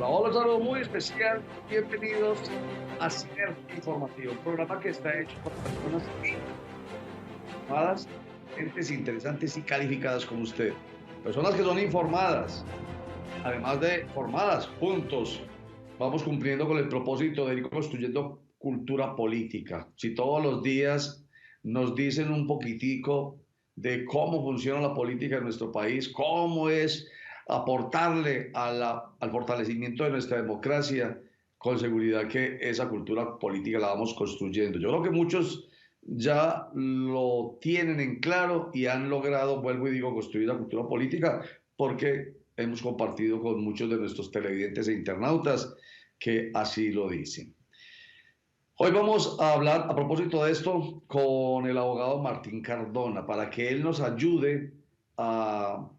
Hola, hola, saludo muy especial. Bienvenidos a Sinergia Informativa, un programa que está hecho por personas informadas, gentes interesantes y calificadas como usted. Personas que son informadas, además de formadas, juntos. Vamos cumpliendo con el propósito de ir construyendo cultura política. Si todos los días nos dicen un poquitico de cómo funciona la política en nuestro país, cómo es aportarle al fortalecimiento de nuestra democracia, con seguridad que esa cultura política la vamos construyendo. Yo creo que muchos ya lo tienen en claro y han logrado, vuelvo y digo, construir la cultura política porque hemos compartido con muchos de nuestros televidentes e internautas que así lo dicen. Hoy vamos a hablar a propósito de esto con el abogado Martín Cardona para que él nos ayude a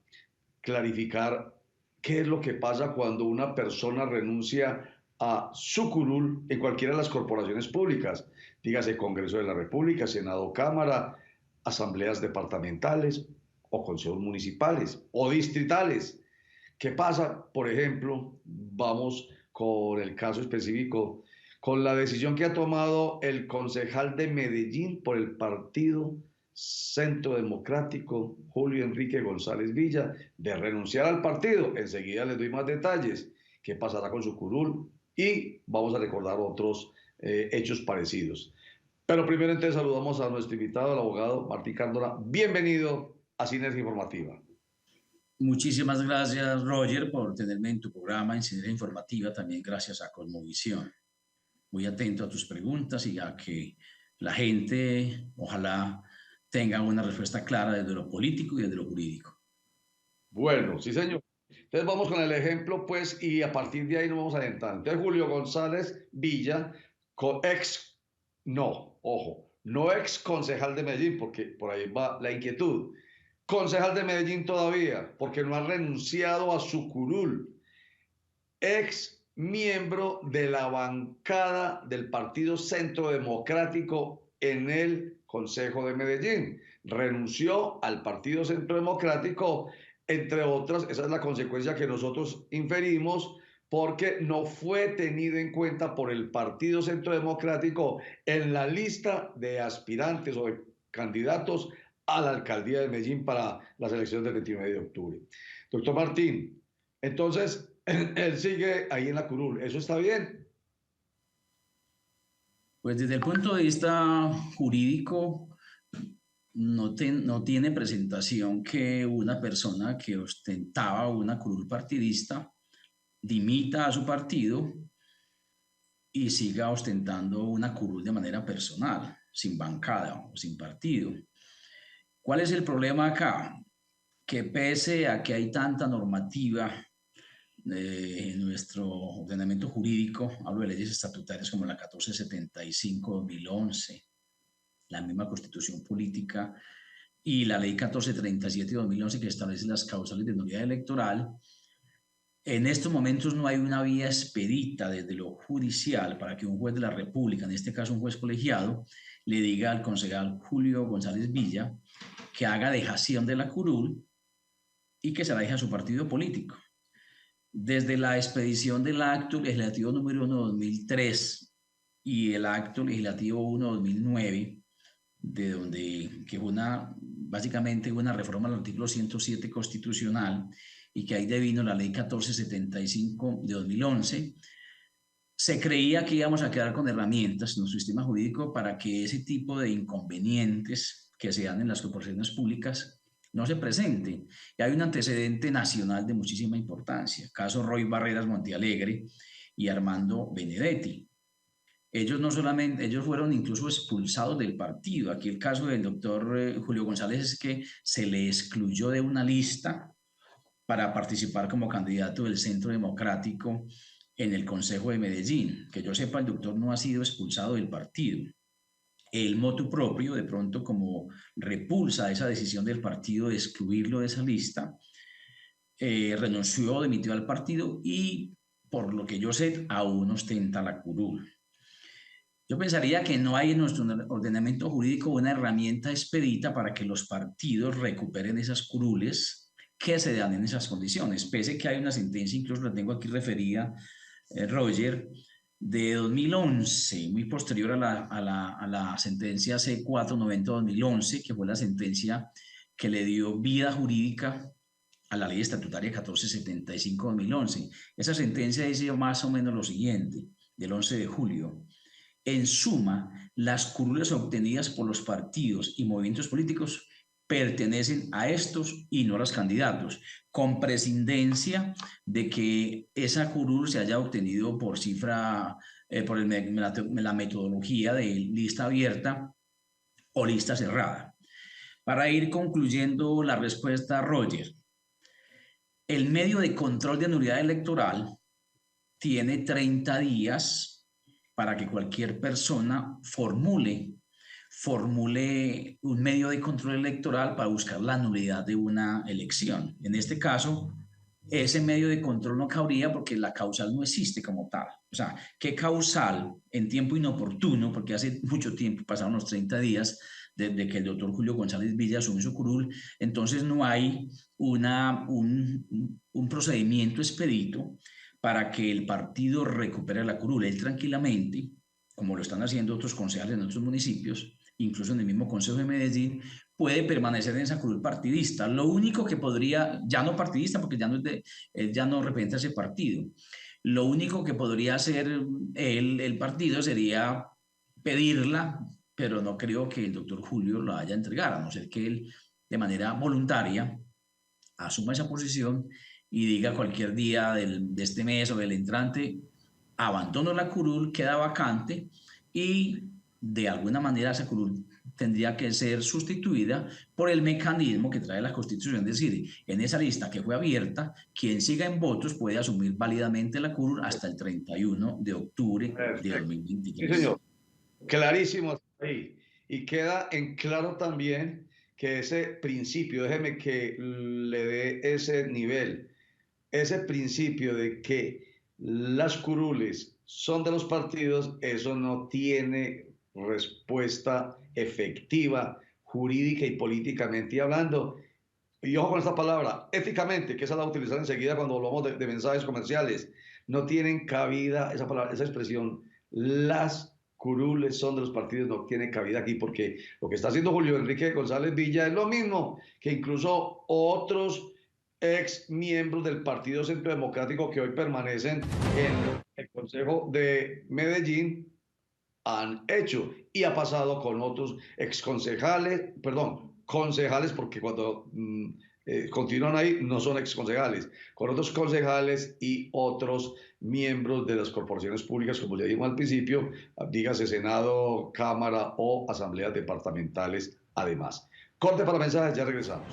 clarificar qué es lo que pasa cuando una persona renuncia a su curul en cualquiera de las corporaciones públicas, dígase Congreso de la República, Senado, Cámara, asambleas departamentales o consejos municipales o distritales. ¿Qué pasa? Por ejemplo, vamos con el caso específico, con la decisión que ha tomado el concejal de Medellín por el partido Centro Democrático, Julio Enrique González Villa, de renunciar al partido. Enseguida les doy más detalles. ¿Qué pasará con su curul? Y vamos a recordar otros hechos parecidos. Pero primero entonces saludamos a nuestro invitado, el abogado Martín Cardona. Bienvenido a Sinergia Informativa. Muchísimas gracias, Roger, por tenerme en tu programa en Sinergia Informativa. También gracias a Cosmovisión. Muy atento a tus preguntas y a que la gente, ojalá, tenga una respuesta clara desde lo político y desde lo jurídico. Bueno, sí, señor. Entonces vamos con el ejemplo, pues, y a partir de ahí nos vamos adentrando. Entonces Julio González Villa, no ex concejal de Medellín, porque por ahí va la inquietud. Concejal de Medellín todavía, porque no ha renunciado a su curul. Ex miembro de la bancada del Partido Centro Democrático en el Consejo de Medellín. Renunció al Partido Centro Democrático, entre otras, esa es la consecuencia que nosotros inferimos, porque no fue tenido en cuenta por el Partido Centro Democrático en la lista de aspirantes o de candidatos a la alcaldía de Medellín para las elecciones del 29 de octubre. Doctor Martín, entonces, él sigue ahí en la curul. ¿Eso está bien? Pues desde el punto de vista jurídico, no tiene presentación que una persona que ostentaba una curul partidista dimita a su partido y siga ostentando una curul de manera personal, sin bancada o sin partido. ¿Cuál es el problema acá? Que pese a que hay tanta normativa en nuestro ordenamiento jurídico, hablo de leyes estatutarias como la 1475-2011, la misma Constitución Política y la Ley 1437-2011 que establece las causales de nulidad electoral, en estos momentos no hay una vía expedita desde lo judicial para que un juez de la República, en este caso un juez colegiado, le diga al concejal Julio González Villa que haga dejación de la curul y que se la deje a su partido político. Desde la expedición del acto legislativo número 1/2003 y el acto legislativo 1/2009, de donde que fue básicamente una reforma al artículo 107 constitucional y que ahí devino la ley 1475-2011, se creía que íbamos a quedar con herramientas en nuestro sistema jurídico para que ese tipo de inconvenientes que se dan en las corporaciones públicas no se presenten. Y hay un antecedente nacional de muchísima importancia, caso Roy Barreras Montealegre y Armando Benedetti. Ellos no solamente, ellos fueron incluso expulsados del partido. Aquí el caso del doctor Julio González es que se le excluyó de una lista para participar como candidato del Centro Democrático en el Consejo de Medellín. Que yo sepa, el doctor no ha sido expulsado del partido. El motu propio, de pronto, como repulsa esa decisión del partido de excluirlo de esa lista, renunció, dimitió al partido y, por lo que yo sé, aún ostenta la curul. Yo pensaría que no hay en nuestro ordenamiento jurídico una herramienta expedita para que los partidos recuperen esas curules que se dan en esas condiciones, pese que hay una sentencia, incluso la tengo aquí referida, Roger, de 2011, muy posterior a la sentencia C490-2011, que fue la sentencia que le dio vida jurídica a la ley estatutaria 1475-2011. Esa sentencia dice más o menos lo siguiente, del 11 de julio. En suma, las curules obtenidas por los partidos y movimientos políticos pertenecen a estos y no a los candidatos, con prescindencia de que esa curul se haya obtenido por cifra, por la metodología de lista abierta o lista cerrada. Para ir concluyendo la respuesta, Roger, el medio de control de nulidad electoral tiene 30 días para que cualquier persona formule un medio de control electoral para buscar la nulidad de una elección. En este caso, ese medio de control no cabría porque la causal no existe como tal. O sea, ¿qué causal en tiempo inoportuno? Porque hace mucho tiempo, pasaron los 30 días desde que el doctor Julio González Villa asumió su curul, entonces no hay un procedimiento expedito para que el partido recupere la curul. Él tranquilamente, como lo están haciendo otros concejales en otros municipios, incluso en el mismo Consejo de Medellín, puede permanecer en esa curul partidista. Lo único que podría, ya no partidista, porque ya no, ya no representa ese partido, lo único que podría hacer el partido sería pedirla, pero no creo que el doctor Julio la haya entregado, a no ser que él de manera voluntaria asuma esa posición y diga cualquier día de este mes o del entrante, abandono la curul, queda vacante y de alguna manera esa curul tendría que ser sustituida por el mecanismo que trae la Constitución, es decir, en esa lista que fue abierta, quien siga en votos puede asumir válidamente la curul hasta el 31 de octubre de 2023. Sí, señor. Clarísimo ahí. Y queda en claro también que ese principio, déjeme que le dé ese nivel, ese principio de que las curules son de los partidos, eso no tiene respuesta efectiva, jurídica y políticamente hablando. Y ojo con esta palabra, éticamente, que esa la voy a utilizar enseguida cuando hablamos de mensajes comerciales. No tienen cabida esa palabra, esa expresión. Las curules son de los partidos, no tiene cabida aquí, porque lo que está haciendo Julio Enrique González Villa es lo mismo que incluso otros ex miembros del Partido Centro Democrático que hoy permanecen en el Consejo de Medellín han hecho, y ha pasado con otros exconcejales, perdón, concejales, porque cuando continúan ahí no son exconcejales, con otros concejales y otros miembros de las corporaciones públicas, como ya dijimos al principio, dígase Senado, Cámara o asambleas departamentales además. Corte para mensajes, ya regresamos.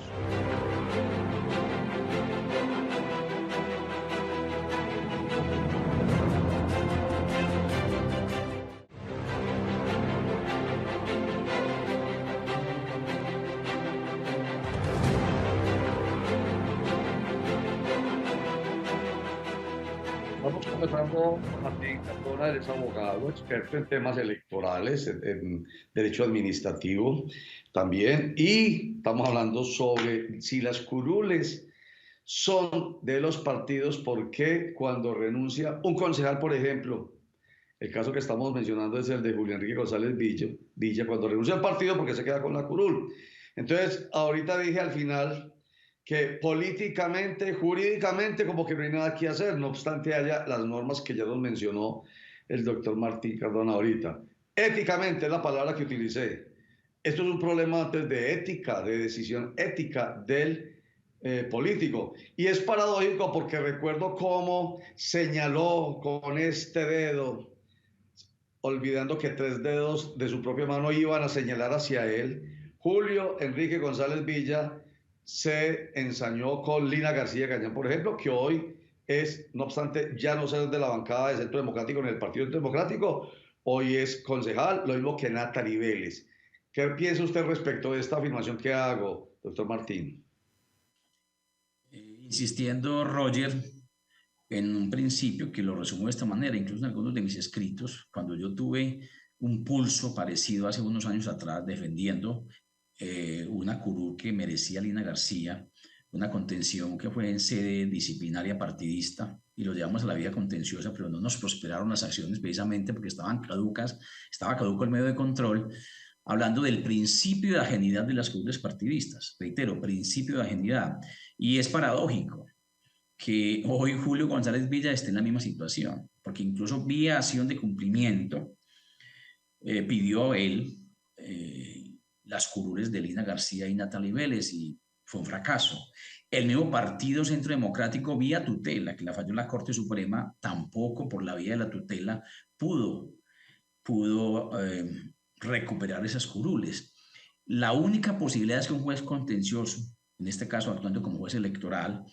Estamos conversando con Martín Cardona, él es abogado, experto en temas electorales, en derecho administrativo también, y estamos hablando sobre si las curules son de los partidos, por qué cuando renuncia un concejal, por ejemplo, el caso que estamos mencionando es el de Julio Enrique González Villa, cuando renuncia al partido porque se queda con la curul. Entonces, ahorita dije al final que políticamente, jurídicamente, como que no hay nada que hacer, no obstante haya las normas que ya nos mencionó el doctor Martín Cardona ahorita. Éticamente es la palabra que utilicé. Esto es un problema antes de ética, de decisión ética del político. Y es paradójico porque recuerdo cómo señaló con este dedo, olvidando que 3 dedos de su propia mano iban a señalar hacia él. Julio Enrique González Villa se ensañó con Lina García Cañán, por ejemplo, que hoy es, no obstante, ya no ser de la bancada de Centro Democrático en el Partido Democrático, hoy es concejal, lo mismo que Natalie Vélez. ¿Qué piensa usted respecto de esta afirmación que hago, doctor Martín? Insistiendo, Roger, en un principio que lo resumo de esta manera, incluso en algunos de mis escritos, cuando yo tuve un pulso parecido hace unos años atrás defendiendo una curul que merecía Lina García, una contención que fue en sede disciplinaria partidista y lo llevamos a la vía contenciosa, pero no nos prosperaron las acciones precisamente porque estaban caducas, estaba caduco el medio de control, hablando del principio de ajenidad de las curules partidistas. Reitero, principio de ajenidad. Y es paradójico que hoy Julio González Villa esté en la misma situación, porque incluso vía acción de cumplimiento pidió él las curules de Lina García y Natalie Vélez y fue un fracaso. El mismo Partido Centro Democrático vía tutela, que la falló la Corte Suprema, tampoco por la vía de la tutela pudo recuperar esas curules. La única posibilidad es que un juez contencioso, en este caso actuando como juez electoral,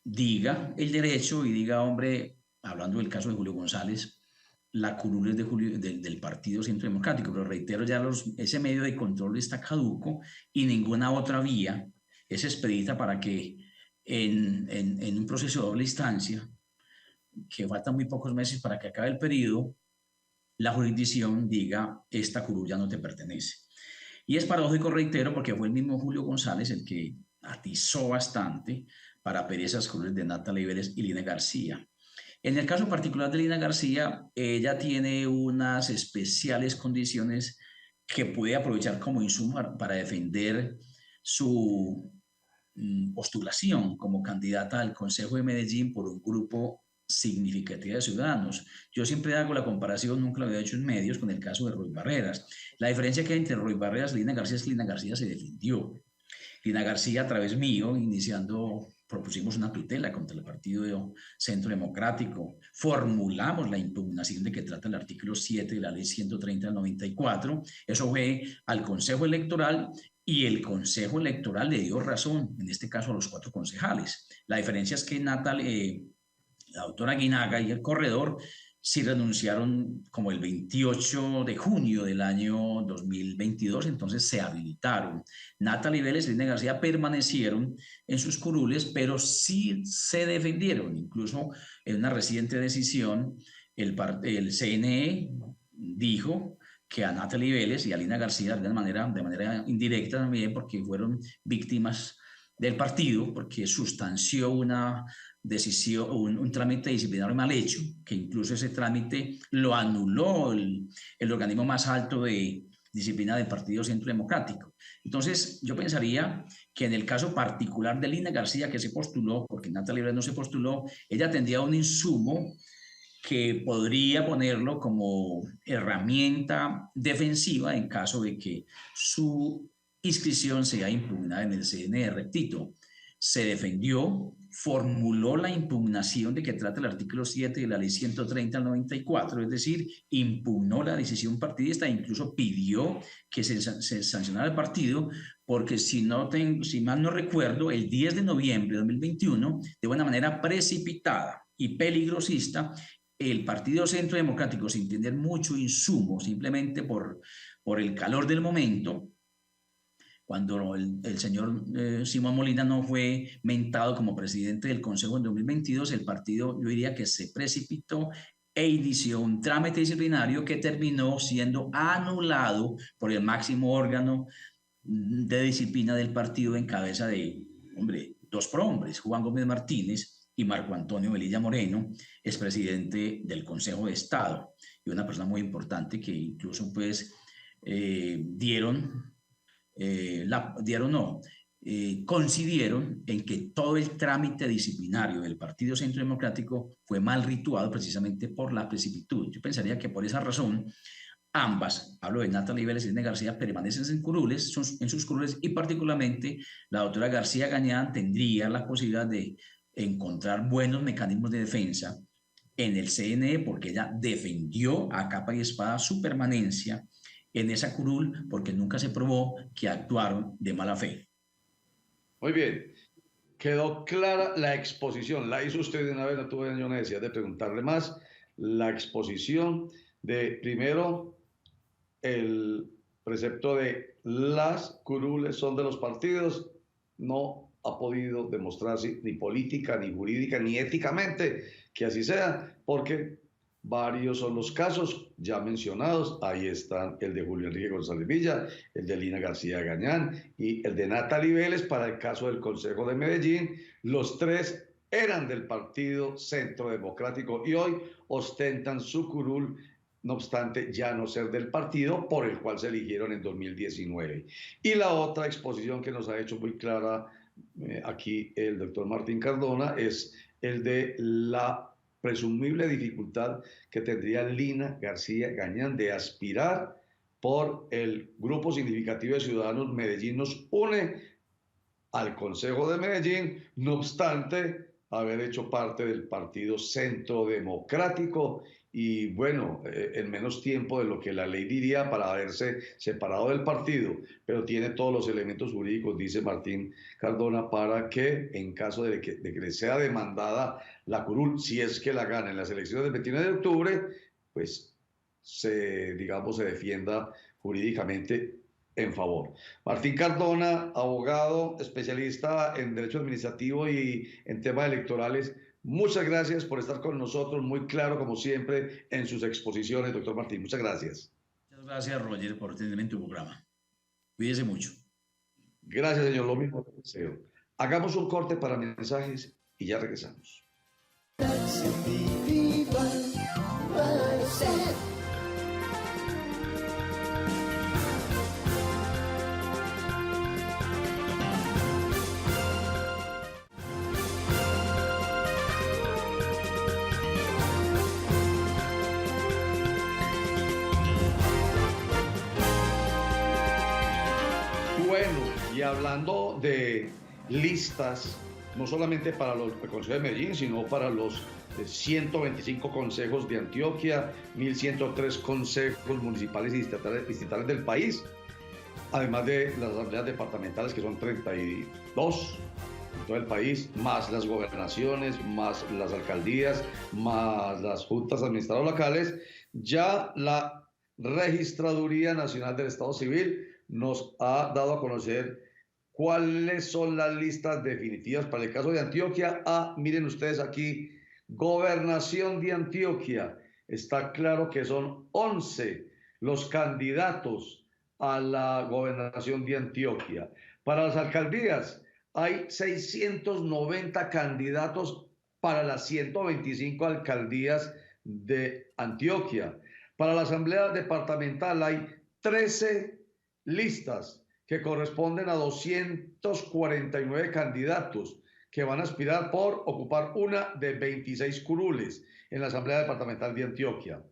diga el derecho y diga, hombre, hablando del caso de Julio González, la curul es del Partido Centro Democrático, pero reitero, ya ese medio de control está caduco y ninguna otra vía es expedita para que en un proceso de doble instancia, que faltan muy pocos meses para que acabe el periodo, la jurisdicción diga, esta curul ya no te pertenece. Y es paradójico, reitero, porque fue el mismo Julio González el que atizó bastante para pedir esas curules de Natalie Vélez y Lina García. En el caso particular de Lina García, ella tiene unas especiales condiciones que puede aprovechar como insumo para defender su postulación como candidata al Consejo de Medellín por un grupo significativo de ciudadanos. Yo siempre hago la comparación, nunca lo había hecho en medios, con el caso de Roy Barreras. La diferencia que hay entre Roy Barreras y Lina García es que Lina García se defendió. Lina García, a través mío, propusimos una tutela contra el Partido Centro Democrático, formulamos la impugnación de que trata el artículo 7 de la ley 130 del 94, eso fue al Consejo Electoral y el Consejo Electoral le dio razón, en este caso a los 4 concejales. La diferencia es que la doctora Guinaga y el corredor sí renunciaron como el 28 de junio del año 2022, entonces se habilitaron. Natalie Vélez y Lina García permanecieron en sus curules, pero sí se defendieron. Incluso en una reciente decisión, el CNE dijo que a Natalie Vélez y a Lina García de manera indirecta también, porque fueron víctimas del partido, porque sustanció una decisión, un trámite disciplinario mal hecho, que incluso ese trámite lo anuló el organismo más alto de disciplina del Partido Centro Democrático. Entonces, yo pensaría que en el caso particular de Lina García, que se postuló, porque Natalie Vélez no se postuló, ella tendría un insumo que podría ponerlo como herramienta defensiva en caso de que su inscripción sea impugnada en el CNE. Repito, se defendió, formuló la impugnación de que trata el artículo 7 de la ley 130 al 94, es decir, impugnó la decisión partidista e incluso pidió que se sancionara el partido, porque si mal no recuerdo, el 10 de noviembre de 2021, de una manera precipitada y peligrosista, el Partido Centro Democrático, sin tener mucho insumo, simplemente por el calor del momento, cuando el señor Simón Molina no fue mentado como presidente del Consejo en 2022, el partido, yo diría que se precipitó e inició un trámite disciplinario que terminó siendo anulado por el máximo órgano de disciplina del partido en cabeza de, hombre, 2 prohombres, Juan Gómez Martínez y Marco Antonio Velilla Moreno, es presidente del Consejo de Estado y una persona muy importante que incluso pues coincidieron en que todo el trámite disciplinario del Partido Centro Democrático fue mal rituado precisamente por la precipitud. Yo pensaría que por esa razón ambas, hablo de Natalie Vélez y Lina García, permanecen en sus curules y particularmente la doctora García Gañán tendría la posibilidad de encontrar buenos mecanismos de defensa en el CNE porque ella defendió a capa y espada su permanencia en esa curul porque nunca se probó que actuaron de mala fe. Muy bien, quedó clara la exposición, la hizo usted de una vez, no tuve yo necesidad de preguntarle más, la exposición de primero el precepto de las curules son de los partidos, no ha podido demostrarse ni política, ni jurídica, ni éticamente que así sea, porque Varios son los casos ya mencionados. Ahí están el de Julio Enrique González Villa, el de Lina García Gañán y el de Natalie Vélez para el caso del Consejo de Medellín. Los tres eran del Partido Centro Democrático y hoy ostentan su curul, no obstante ya no ser del partido por el cual se eligieron en 2019. Y la otra exposición que nos ha hecho muy clara aquí el doctor Martín Cardona es el de la presumible dificultad que tendría Lina García Gañán de aspirar por el grupo significativo de ciudadanos Medellín Nos Une al Consejo de Medellín, no obstante haber hecho parte del Partido Centro Democrático y bueno, en menos tiempo de lo que la ley diría para haberse separado del partido, pero tiene todos los elementos jurídicos, dice Martín Cardona, para que en caso de que le sea demandada la curul, si es que la gana en las elecciones del 29 de octubre, pues digamos, se defienda jurídicamente en favor. Martín Cardona, abogado, especialista en Derecho Administrativo y en temas electorales, muchas gracias por estar con nosotros, muy claro como siempre en sus exposiciones, doctor Martín, muchas gracias. Muchas gracias, Roger, por tenerme en tu programa. Cuídese mucho. Gracias, señor, lo mismo deseo. Hagamos un corte para mensajes y ya regresamos. Bueno, y hablando de listas, no solamente para el Consejo de Medellín, sino para los 125 consejos de Antioquia, 1.103 consejos municipales y distritales del país, además de las asambleas departamentales, que son 32 en todo el país, más las gobernaciones, más las alcaldías, más las juntas administradoras locales, ya la Registraduría Nacional del Estado Civil nos ha dado a conocer cuáles son las listas definitivas para el caso de Antioquia. Miren ustedes aquí, Gobernación de Antioquia. Está claro que son 11 los candidatos a la gobernación de Antioquia. Para las alcaldías hay 690 candidatos para las 125 alcaldías de Antioquia. Para la asamblea departamental hay 13 listas que corresponden a 249 candidatos que van a aspirar por ocupar una de 26 curules en la Asamblea Departamental de Antioquia.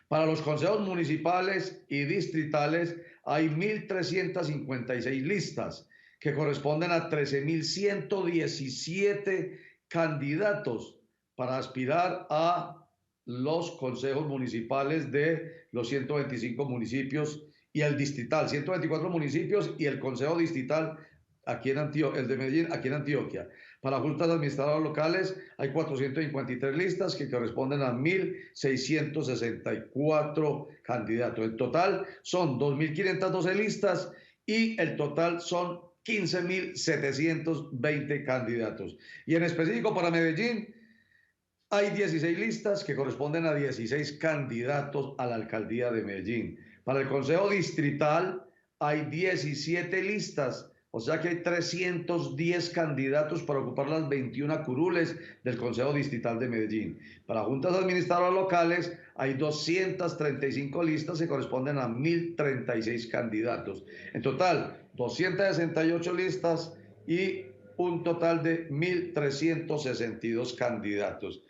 Para los consejos municipales y distritales hay 1.356 listas que corresponden a 13.117 candidatos para aspirar a los consejos municipales de los 125 municipios y el distrital, 124 municipios y el consejo distrital aquí en Antioquia, el de Medellín, aquí en Antioquia. Para juntas administradoras locales hay 453 listas que corresponden a 1.664 candidatos. En total son 2.512 listas y el total son 15.720 candidatos. Y en específico para Medellín hay 16 listas que corresponden a 16 candidatos a la alcaldía de Medellín. Para el Consejo Distrital hay 17 listas, o sea que hay 310 candidatos para ocupar las 21 curules del Consejo Distrital de Medellín. Para juntas administradoras locales hay 235 listas que corresponden a 1.036 candidatos. En total, 268 listas y un total de 1.362 candidatos.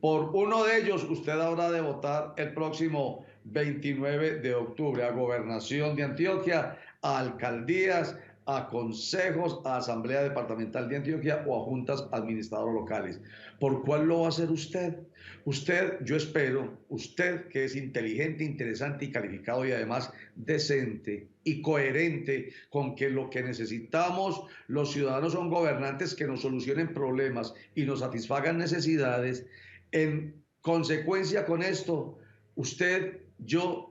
Por uno de ellos usted habrá de votar el próximo 29 de octubre a Gobernación de Antioquia, a alcaldías, a consejos, a Asamblea Departamental de Antioquia o a juntas administradoras locales. ¿Por cuál lo va a hacer usted? Usted, yo espero, usted que es inteligente, interesante y calificado y además decente y coherente con que lo que necesitamos los ciudadanos son gobernantes que nos solucionen problemas y nos satisfagan necesidades. En consecuencia con esto, usted, yo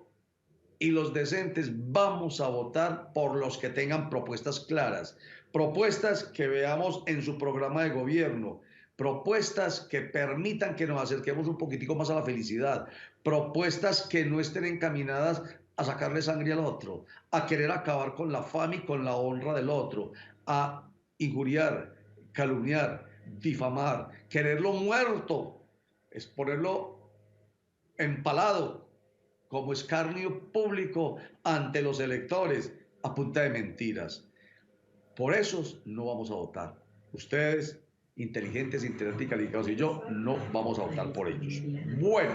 y los decentes vamos a votar por los que tengan propuestas claras, propuestas que veamos en su programa de gobierno, propuestas que permitan que nos acerquemos un poquitico más a la felicidad, propuestas que no estén encaminadas a sacarle sangre al otro, a querer acabar con la fama y con la honra del otro, a injuriar, calumniar, difamar, quererlo muerto, es ponerlo empalado como escarnio público ante los electores a punta de mentiras. Por esos no vamos a votar. Ustedes, inteligentes, inteligentes y calificados, y yo, no vamos a votar por ellos. Bueno,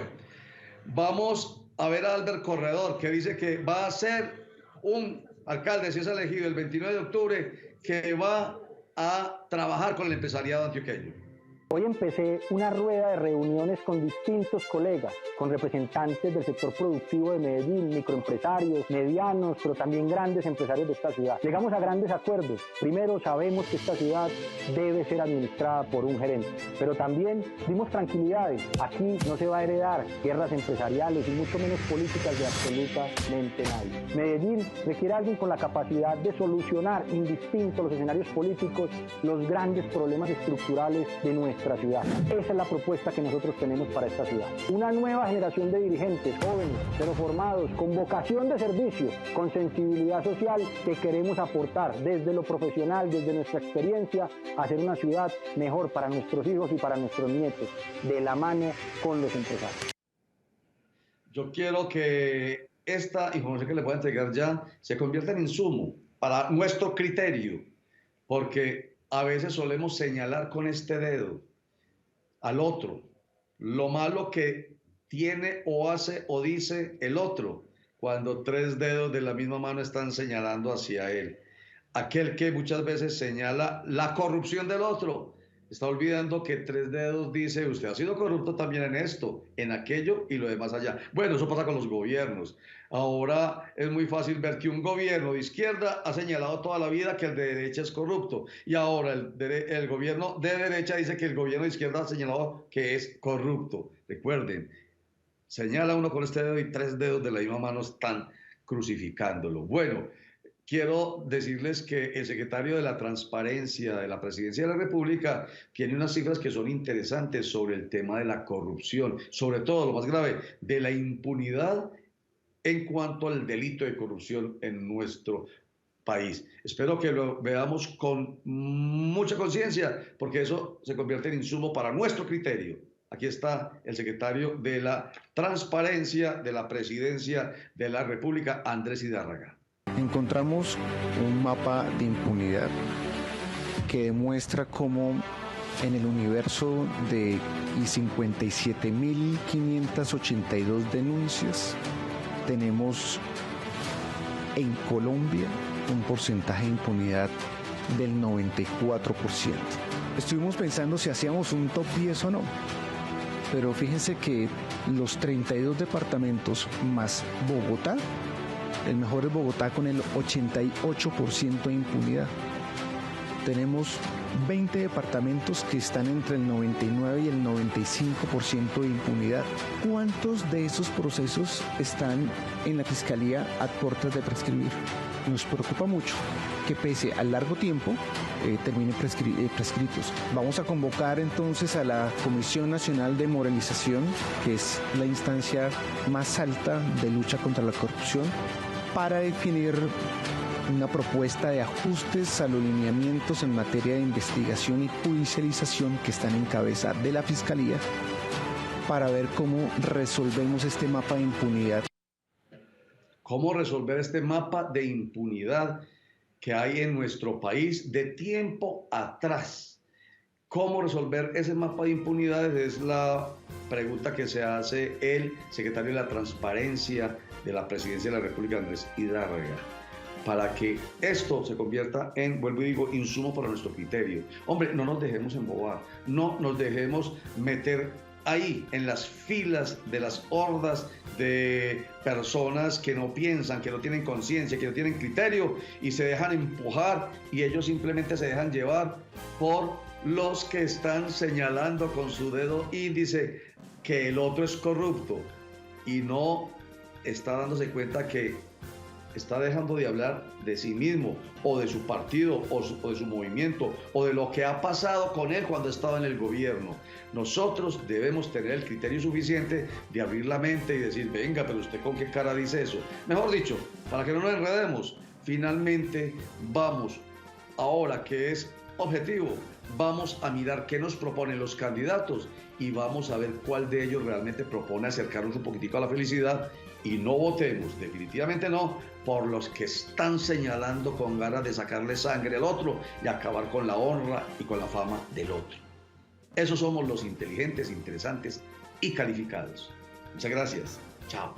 vamos a ver a Albert Corredor, que dice que va a ser un alcalde, si es elegido el 29 de octubre, que va a trabajar con el empresariado antioqueño. Hoy empecé una rueda de reuniones con distintos colegas, con representantes del sector productivo de Medellín, microempresarios, medianos, pero también grandes empresarios de esta ciudad. Llegamos a grandes acuerdos. Primero, sabemos que esta ciudad debe ser administrada por un gerente, pero también dimos tranquilidades. Aquí no se va a heredar guerras empresariales y mucho menos políticas de absolutamente nadie. Medellín requiere a alguien con la capacidad de solucionar indistintos los escenarios políticos, los grandes problemas estructurales de nuestra ciudad. Esa es la propuesta que nosotros tenemos para esta ciudad. Una nueva generación de dirigentes, jóvenes, pero formados, con vocación de servicio, con sensibilidad social, que queremos aportar desde lo profesional, desde nuestra experiencia, a hacer una ciudad mejor para nuestros hijos y para nuestros nietos, de la mano con los empresarios. Yo quiero que esta información que le voy a entregar ya se convierta en insumo para nuestro criterio, porque a veces solemos señalar con este dedo al otro lo malo que tiene o hace o dice el otro, cuando tres dedos de la misma mano están señalando hacia él. Aquel que muchas veces señala la corrupción del otro está olvidando que tres dedos dice: usted ha sido corrupto también en esto, en aquello y lo demás allá. Bueno, eso pasa con los gobiernos. Ahora es muy fácil ver que un gobierno de izquierda ha señalado toda la vida que el de derecha es corrupto, y ahora el gobierno de derecha dice que el gobierno de izquierda ha señalado que es corrupto. Recuerden, señala uno con este dedo y tres dedos de la misma mano están crucificándolo. Bueno, quiero decirles que el secretario de la Transparencia de la Presidencia de la República tiene unas cifras que son interesantes sobre el tema de la corrupción, sobre todo, lo más grave, de la impunidad en cuanto al delito de corrupción en nuestro país. Espero que lo veamos con mucha conciencia, porque eso se convierte en insumo para nuestro criterio. Aquí está el secretario de la Transparencia de la Presidencia de la República, Andrés Hidárraga. Encontramos un mapa de impunidad que demuestra cómo en el universo de 57.582 denuncias tenemos en Colombia un porcentaje de impunidad del 94%. Estuvimos pensando si hacíamos un top 10 o no, pero fíjense que los 32 departamentos más Bogotá, el mejor es Bogotá con el 88% de impunidad. Tenemos 20 departamentos que están entre el 99 y el 95% de impunidad. ¿Cuántos de esos procesos están en la Fiscalía a puertas de prescribir? Nos preocupa mucho que pese al largo tiempo terminen prescritos. Vamos a convocar entonces a la Comisión Nacional de Moralización, que es la instancia más alta de lucha contra la corrupción, para definir una propuesta de ajustes a los lineamientos en materia de investigación y judicialización que están en cabeza de la Fiscalía, para ver cómo resolvemos este mapa de impunidad. ¿Cómo resolver este mapa de impunidad que hay en nuestro país de tiempo atrás? ¿Cómo resolver ese mapa de impunidades? Es la pregunta que se hace el secretario de la Transparencia de la Presidencia de la República, Andrés Hidárraga, para que esto se convierta en, vuelvo y digo, insumo para nuestro criterio. Hombre, no nos dejemos embobar, no nos dejemos meter ahí en las filas de las hordas de personas que no piensan, que no tienen conciencia, que no tienen criterio y se dejan empujar, y ellos simplemente se dejan llevar por los que están señalando con su dedo índice que el otro es corrupto, y no está dándose cuenta que está dejando de hablar de sí mismo o de su partido o de su movimiento o de lo que ha pasado con él cuando estaba en el gobierno. Nosotros debemos tener el criterio suficiente de abrir la mente y decir, venga, pero usted con qué cara dice eso. Mejor dicho, para que no nos enredemos, finalmente vamos, ahora que es objetivo, vamos a mirar qué nos proponen los candidatos y vamos a ver cuál de ellos realmente propone acercarnos un poquitico a la felicidad, y no votemos, definitivamente no, por los que están señalando con ganas de sacarle sangre al otro y acabar con la honra y con la fama del otro. Esos somos los inteligentes, interesantes y calificados. Muchas gracias. Chao.